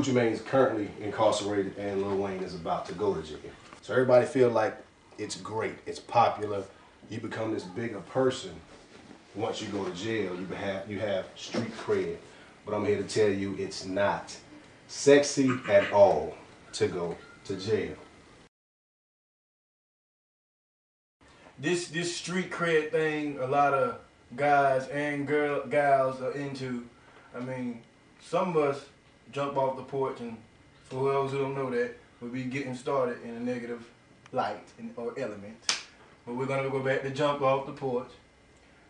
Gucci Mane is currently incarcerated and Lil Wayne is about to go to jail. So everybody feel like it's great, it's popular, you become this bigger person. Once you go to jail, you have street cred. But I'm here to tell you it's not sexy at all to go to jail. This street cred thing, a lot of guys and gals are into. I mean, some of us jump off the porch, and for those who don't know that, we'll be getting started in a negative light or element. But we're gonna go back to jump off the porch,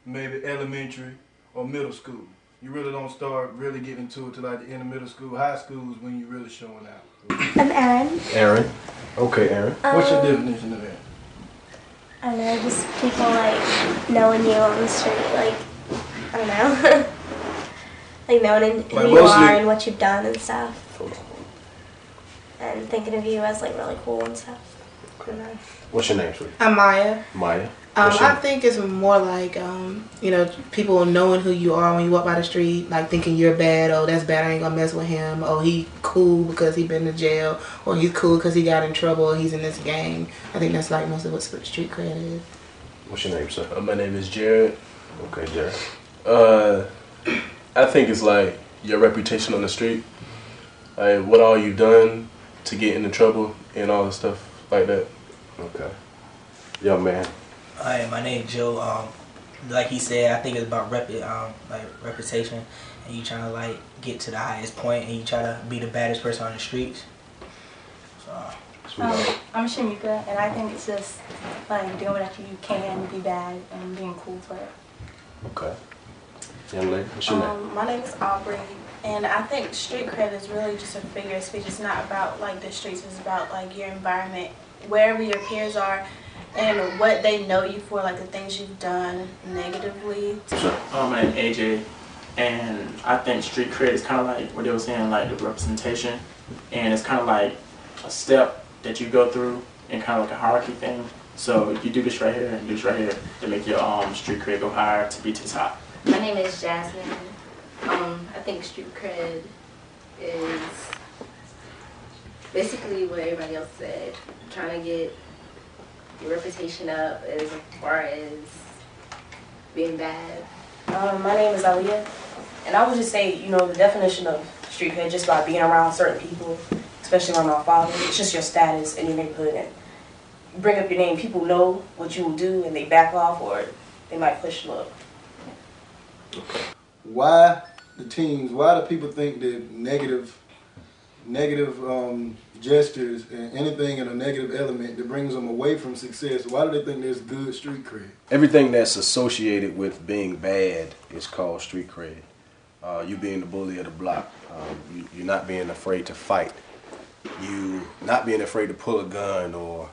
maybe elementary or middle school. You really don't start really getting into it till like the end of middle school. High school is when you're really showing out. I'm Erin. Erin. Okay, Erin. What's your definition of that? I don't know, just people like knowing you on the street, like, I don't know. Like knowing who you are and what you've done and stuff. And thinking of you as like really cool and stuff. Okay. What's your name, sweetie? I'm Myah. Myah. I think it's more like, you know, people knowing who you are when you walk by the street, like thinking you're bad. Oh, that's bad. I ain't gonna mess with him. Oh, he cool because he been to jail, or he's cool because he got in trouble, or he's in this gang. I think that's like most of what street cred is. What's your name, sir? My name is Jared. Okay, Jared. I think it's like your reputation on the street, like what all you've done to get into trouble and all the stuff like that. Okay. Young man. Hi, my name is Joe. Like he said, I think it's about reputation, and you trying to like get to the highest point, and you try to be the baddest person on the streets. So. I'm Chimeka, and I think it's just like doing what you can, be bad, and being cool for it. Okay. Young lady, what's your name? My name is Aubrey, and I think street cred is really just a figure of speech. It's not about like the streets, it's about like your environment, wherever your peers are, and what they know you for, like the things you've done negatively. My name is AJ, and I think street cred is kind of like what they were saying, like the representation, and it's kind of like a step that you go through and kind of like a hierarchy thing. So you do this right here and do this right here to make your street cred go higher to be to the top. My name is Jasmine. I think street cred is basically what everybody else said. Trying to get your reputation up as far as being bad. My name is Aliyah, and I would just say, you know, the definition of street cred just by being around certain people, especially around my father, it's just your status in your neighborhood. And you bring up your name, people know what you will do, and they back off, or they might push you up. Why the teens? Why do people think that negative gestures and anything in a negative element that brings them away from success? Why do they think there's good street cred? Everything that's associated with being bad is called street cred. You being the bully of the block, you not being afraid to fight, you not being afraid to pull a gun or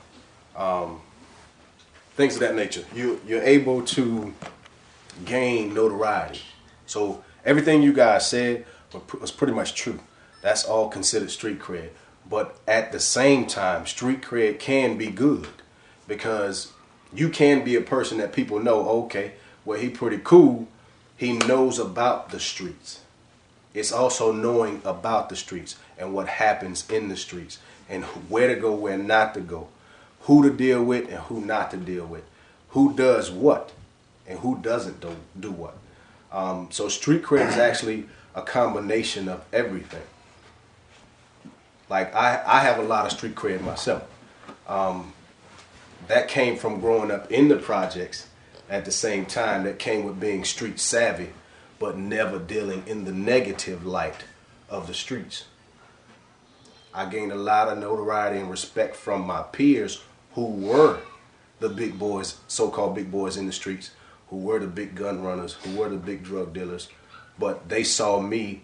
things of that nature. You're able to gain notoriety. So everything you guys said was pretty much true. That's all considered street cred. But at the same time, street cred can be good because you can be a person that people know, okay, well, he pretty cool. He knows about the streets. It's also knowing about the streets and what happens in the streets and where to go, where not to go, who to deal with and who not to deal with, who does what and who doesn't do what. So street cred is actually a combination of everything. Like I have a lot of street cred myself. That came from growing up in the projects at the same time that came with being street savvy, but never dealing in the negative light of the streets. I gained a lot of notoriety and respect from my peers who were the big boys, so-called big boys in the streets, who were the big gun runners, who were the big drug dealers, but they saw me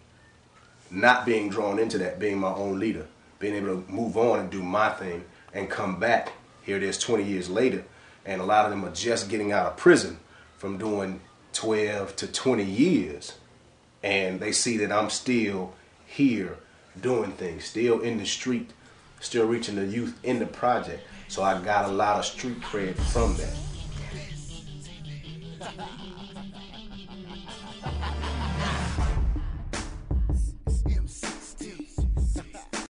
not being drawn into that, being my own leader, being able to move on and do my thing and come back. Here it is 20 years later, and a lot of them are just getting out of prison from doing 12 to 20 years, and they see that I'm still here doing things, still in the street, still reaching the youth in the project. So I got a lot of street cred from that.